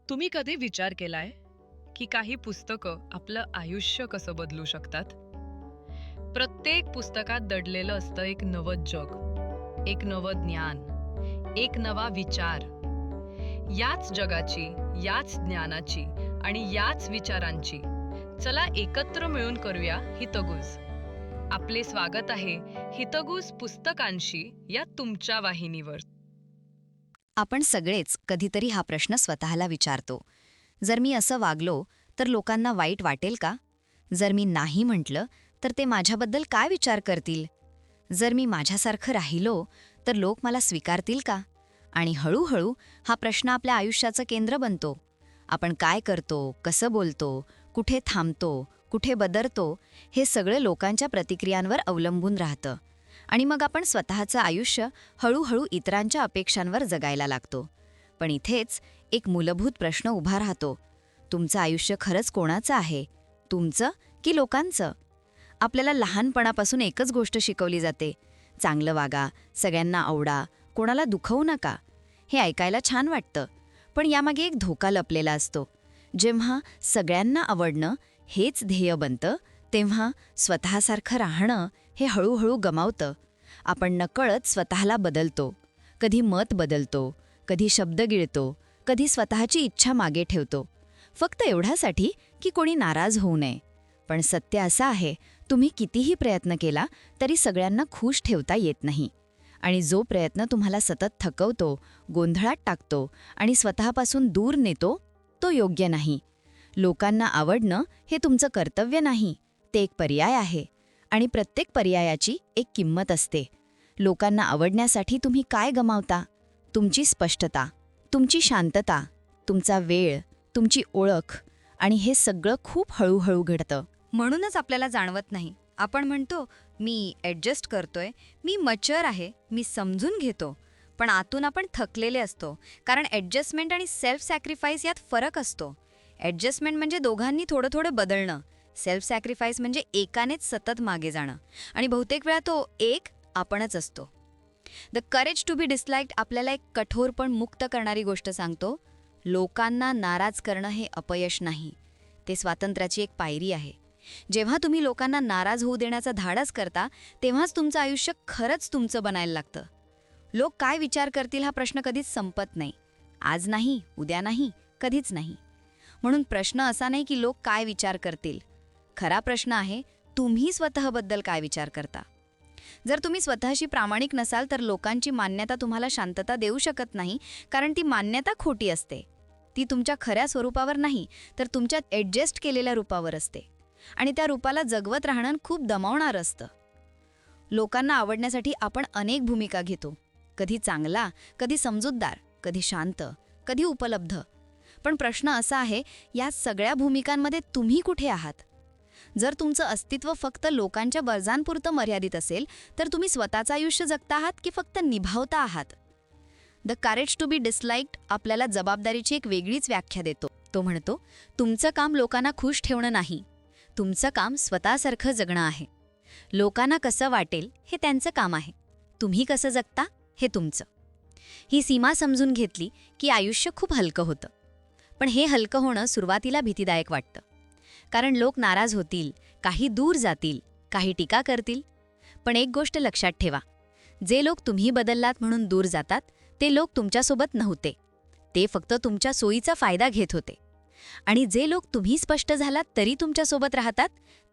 तुम्ही कधी विचार केलाय की काही पुस्तकं आपलं आयुष्य कसं बदलू शकतात? प्रत्येक पुस्तकात दडलेलं असतं एक नवं जग, एक नवं ज्ञान, एक नवा विचार. याच जगाची, याच ज्ञानाची आणि याच विचारांची चला एकत्र मिळून करूया हितगुज. आपले स्वागत आहे हितगुज पुस्तकांशी या तुमच्या वाहिनीवर. आपण सगळेच कधीतरी हा प्रश्न स्वतःला विचारतो. जर मी असं वागलो तर लोकांना वाईट वाटेल का? जर मी नाही म्हटलं तर ते माझ्याबद्दल काय विचार करतील? जर मी माझ्यासारखं राहिलो तर लोक मला स्वीकारतील का? आणि हळूहळू हा प्रश्न आपल्या आयुष्याचं केंद्र बनतो. आपण काय करतो, कसं बोलतो, कुठे थांबतो, कुठे बदलतो, हे सगळं लोकांच्या प्रतिक्रियांवर अवलंबून राहतं. आणि मग आपण स्वतःचं आयुष्य हळूहळू इतरांच्या अपेक्षांवर जगायला लागतो. पण इथेच एक मूलभूत प्रश्न उभा राहतो. तुमचं आयुष्य खरंच कोणाचं आहे? तुमचं की लोकांचं? आपल्याला लहानपणापासून एकच गोष्ट शिकवली जाते. चांगलं वागा, सगळ्यांना आवडा, कोणाला दुखवू नका. हे ऐकायला छान वाटतं, पण यामागे एक धोका लपलेला असतो. जेव्हा सगळ्यांना आवडणं हेच ध्येय बनतं, तेव्हा स्वतःसारखं राहणं हे हळूहळू गमावतं. आपण नकळत स्वतःला बदलतो. कधी मत बदलतो, कधी शब्द गिळतो, कधी स्वतःची इच्छा मागे ठेवतो. फक्त एवढ्यासाठी की कोणी नाराज होऊ नये. पण सत्य असं आहे, तुम्ही कितीही प्रयत्न केला तरी सगळ्यांना खुश ठेवता येत नाही. आणि जो प्रयत्न तुम्हाला सतत थकवतो, गोंधळात टाकतो आणि स्वतःपासून दूर नेतो, तो योग्य नाही. लोकांना आवडणं हे तुमचं कर्तव्य नाही, ते एक पर्याय आहे. आणि प्रत्येक पर्यायाची एक किंमत असते. लोकांना आवडण्यासाठी तुम्ही काय गमावता? तुमची स्पष्टता, तुमची शांतता, तुमचा वेळ, तुमची ओळख. आणि हे सगळं खूप हळूहळू घडतं. म्हणूनच आपल्याला जाणवत नाही. आपण म्हणतो, मी ॲडजस्ट करतोय, मी मच्युअर आहे, मी समजून घेतो. पण आतून आपण थकलेले असतो. कारण ॲडजस्टमेंट आणि सेल्फ सॅक्रिफाईस यात फरक असतो. ॲडजस्टमेंट म्हणजे दोघांनी थोडं थोडं बदलणं. सेल्फ सॅक्रिफाईस म्हणजे एकानेच सतत मागे जाणं. आणि बहुतेक वेळा तो एक आपणच असतो. The courage to be disliked आपल्याला एक कठोर पण मुक्त करणारी गोष्ट सांगतो. लोकांना नाराज करणं हे अपयश नाही, ते स्वातंत्र्याची एक पायरी आहे. जेव्हा तुम्ही लोकांना नाराज होऊ देण्याचा धाडस करता, तेव्हाच तुमचं आयुष्य खरंच तुमचं बनायला लागतं. लोक काय विचार करतील हा प्रश्न कधीच संपत नाही. आज नाही, उद्या नाही, कधीच नाही. म्हणून प्रश्न असा नाही की लोक काय विचार करतील. खरा प्रश्न आहे, तुम्ही स्वतःबद्दल काय विचार करता? जर तुम्ही स्वतःशी प्रामाणिक नसाल तर लोकांची मान्यता तुम्हाला शांतता देऊ शकत नाही, कारण ती मान्यता खोटी असते. ती तुमच्या खऱ्या स्वरूपावर नाही, तर तुमच्या ॲडजस्ट केलेल्या रूपावर असते. आणि त्या रूपाला जगवत राहणं खूप दमावणारं असतं. लोकांना आवडण्यासाठी आपण अनेक भूमिका घेतो. कधी चांगला, कधी समजूतदार, कधी शांत, कधी उपलब्ध. पण प्रश्न असा आहे, या सगळ्या भूमिकांमध्ये तुम्ही कुठे आहात? जर तुमचं अस्तित्व फक्त लोकांच्या गरजांपुरतं मर्यादित असेल, तर तुम्ही स्वतःचं आयुष्य जगता आहात की फक्त निभावता आहात? The courage to be disliked आपल्याला जबाबदारीची एक वेगळीच व्याख्या देतो. तो म्हणतो, तुमचं काम लोकांना खुश ठेवणं नाही, तुमचं काम स्वतःसारखं जगणं आहे. लोकांना कसं वाटेल हे त्यांचं काम आहे, तुम्ही कसं जगता हे तुमचं. ही सीमा समजून घेतली की आयुष्य खूप हलकं होतं. पण हे हलकं होणं सुरुवातीला भीतीदायक वाटतं. कारण लोक नाराज होतील, काही दूर जातील, काही टीका करतील. पण एक गोष्ट लक्षात ठेवा, जे लोक तुम्ही बदललात म्हणून दूर जातात, ते लोक तुमच्यासोबत नव्हते. ते फक्त तुमच्या सोयीचा फायदा घेत होते. आणि जे लोक तुम्ही स्पष्ट झालात तरी तुमच्यासोबत राहतात,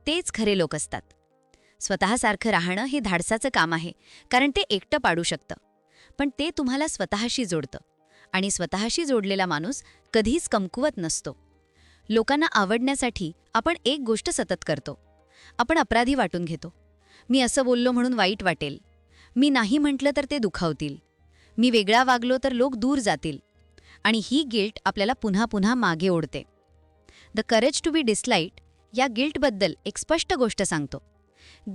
तेच खरे लोक असतात. स्वतःसारखं राहणं हे धाडसाचं काम आहे, कारण ते एकटं पाडू शकतं. पण ते तुम्हाला स्वतःशी जोडतं. आणि स्वतःशी जोडलेला माणूस कधीच कमकुवत नसतो. लोकांना आवडण्यासाठी आपण एक गोष्ट सतत करतो. आपण अपराधी वाटून घेतो. मी असं बोललो म्हणून वाईट वाटेल. मी नाही म्हटलं तर ते दुखावतील. मी वेगळा वागलो तर लोक दूर जातील. आणि ही गिल्ट आपल्याला पुन्हा पुन्हा मागे ओढते. The courage to be disliked या गिल्टबद्दल एक स्पष्ट गोष्ट सांगतो.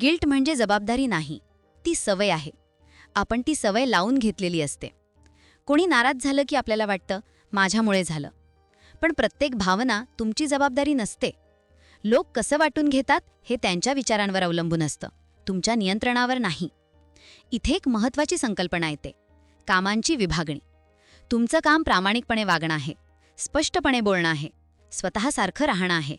गिल्ट म्हणजे जबाबदारी नाही, ती सवय आहे. आपण ती सवय लावून घेतलेली असते. कोणी नाराज झालं की आपल्याला वाटतं, माझ्यामुळे झालं. पण प्रत्येक भावना तुमची जबाबदारी नसते. लोक कसं वाटून घेतात हे त्यांच्या विचारांवर अवलंबून असतं, तुमच्या नियंत्रणावर नाही. इथे एक महत्त्वाची संकल्पना येते, कामांची विभागणी. तुमचं काम प्रामाणिकपणे वागणं आहे. स्पष्टपणे बोलणं आहे, स्वतःसारखं राहणं आहे.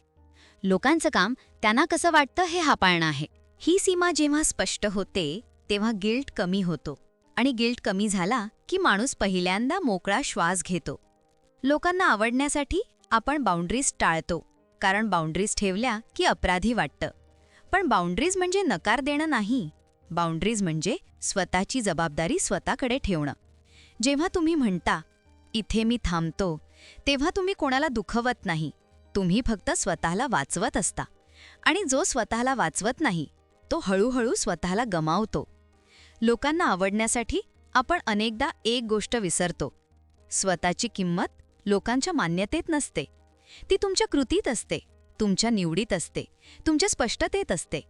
लोकांचं काम त्यांना कसं वाटतं हे हाताळणं आहे. ही सीमा जेव्हा स्पष्ट होते तेव्हा गिल्ट कमी होतो आणि गिल्ट कमी झाला की माणूस पहिल्यांदा मोकळा श्वास घेतो. लोकांना आवडण्यासाठी आपण बाउंड्रीज टाळतो, कारण बाउंड्रीज ठेवल्या की अपराधी वाटतं. पण बाउंड्रीज म्हणजे नकार देणं नाही. बाउंड्रीज म्हणजे स्वतःची जबाबदारी स्वतःकडे ठेवणं. जेव्हा तुम्ही म्हणता, इथे मी थांबतो, तेव्हा तुम्ही कोणाला दुखवत नाही. तुम्ही फक्त स्वतःला वाचवत असता. आणि जो स्वतःला वाचवत नाही, तो हळूहळू स्वतःला गमावतो. लोकांना आवडण्यासाठी आपण अनेकदा एक गोष्ट विसरतो. स्वतःची किंमत लोकांच्या मान्यतेत नसते. ती तुमच्या कृतीत असते, तुमच्या निवडीत असते, तुमच्या स्पष्टतेत असते.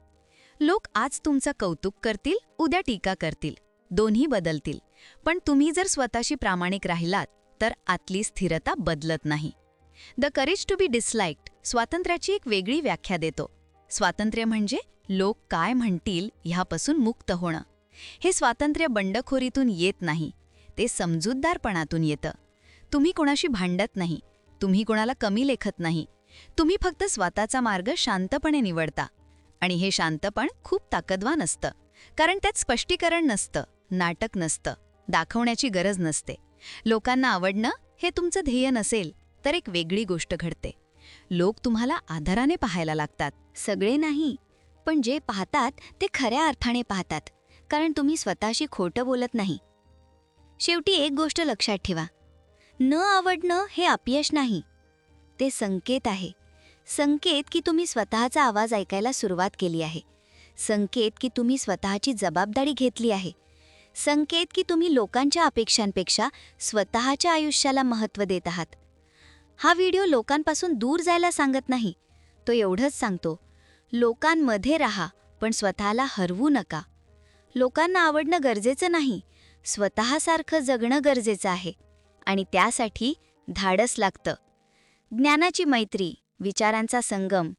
लोक आज तुमचं कौतुक करतील, उद्या टीका करतील, दोन्ही बदलतील. पण तुम्ही जर स्वतःशी प्रामाणिक राहिलात तर आतली स्थिरता बदलत नाही. The courage to be disliked स्वातंत्र्याची एक वेगळी व्याख्या देतो. स्वातंत्र्य म्हणजे लोक काय म्हणतील ह्यापासून मुक्त होणं. हे स्वातंत्र्य बंडखोरीतून येत नाही, ते समजूतदारपणातून येतं. तुम्ही कोणाशी भांडत नाही, तुम्ही कोणाला कमी लेखत नाही, तुम्ही फक्त स्वतःचा मार्ग शांतपणे निवडता. आणि हे शांतपण खूप ताकदवान असतं, कारण त्यात स्पष्टीकरण नसतं, नाटक नसतं, दाखवण्याची गरज नसते. लोकांना आवडणं हे तुमचं ध्येय नसेल तर एक वेगळी गोष्ट घडते. लोक तुम्हाला आदराने पाहायला लागतात. सगळे नाही, पण जे पाहतात ते खऱ्या अर्थाने पाहतात, कारण तुम्ही स्वतःशी खोटं बोलत नाही. शेवटी एक गोष्ट लक्षात ठेवा, न आवडणं हे अपयश नाही, ते संकेत आहे. संकेत की तुम्ही स्वतःचा आवाज ऐकायला सुरुवात केली आहे. संकेत की तुम्ही स्वतःची जबाबदारी घेतली आहे. संकेत की तुम्ही लोकांच्या अपेक्षांपेक्षा स्वतःच्या आयुष्याला महत्त्व देत आहात. हा व्हिडिओ लोकांपासून दूर जायला सांगत नाही, तो एवढंच सांगतो, लोकांमध्ये राहा पण स्वतःला हरवू नका. लोकांना आवडणं गरजेचं नाही, स्वतःसारखं जगणं गरजेचं आहे. आणि त्यासाठी धाडस लागतं. ज्ञानाची मैत्री, विचारांचा संगम